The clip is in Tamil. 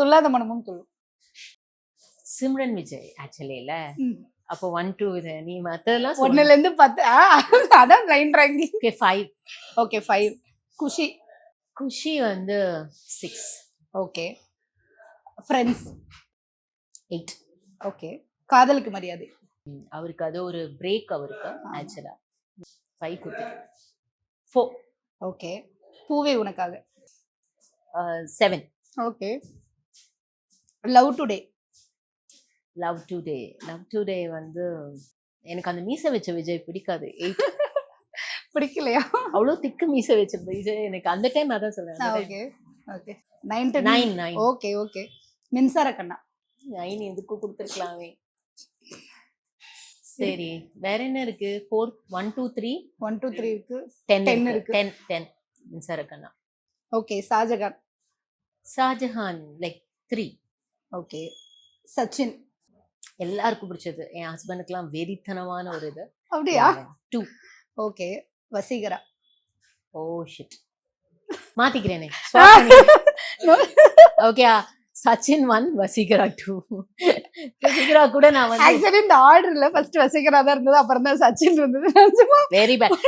துள்ளாத மனமும் துள்ளும். சிம்ரன் விஜய் ஆக்சுவலி இல்ல. ம். அப்போ 1 2 இது நீ மத்ததெல்லாம் 1ல இருந்து 10. அதான் லைன் ரேங்கிங். ஓகே 5. ஓகே 5. குஷி. குஷி வந்து 6. ஓகே. ஃப்ரெண்ட்ஸ். 8. ஓகே. காதலுக்கு மரியாதை. அவருக்கு அது ஒரு பிரேக் அவருக்கு ஆக்சுவலா 5 குத்து 4. ஓகே. பூவே உனக்காக. 7. Okay. Love today. Love today வந்து எனக்கு அந்த மீசை வச்ச விஜய் பிடிக்காது. 8. பிடிக்கலையா? அவ்வளோ திக்கு மீசை வச்ச விஜய் எனக்கு அந்த டைம் அதான் சொல்றேன். Okay okay. 9 9. Okay okay. மின்சார கண்ணா. 9 எதுக்கு கொடுத்துருக்கலாமே. சரி வேற என்ன இருக்கு? 4 1 2 3 1 2 3 இருக்கு. 10 இருக்கு. 10 Minsara Kanna. Okay. Shahjahan. Shahjahan like 3. Okay. Sachin. எல்லாருக்கும் பிடிச்சது. என் ஹஸ்பண்டுக்குலாம் வெறித்தனமான ஒரு இது. அப்படியா? 2. ஓகே. வசீகரா. ஓ ஷிட் மாத்திக்கிறேனே. ஓகே சச்சின் 1 வசீகரா 2. வசீகரா கூட நான் வந்து ஆக்சுவலி இந்த ஆர்டர்ல ஃபர்ஸ்ட் வசீகரா தான் இருந்தது, அப்புறம் தான் சச்சின் இருந்தது. Very bad.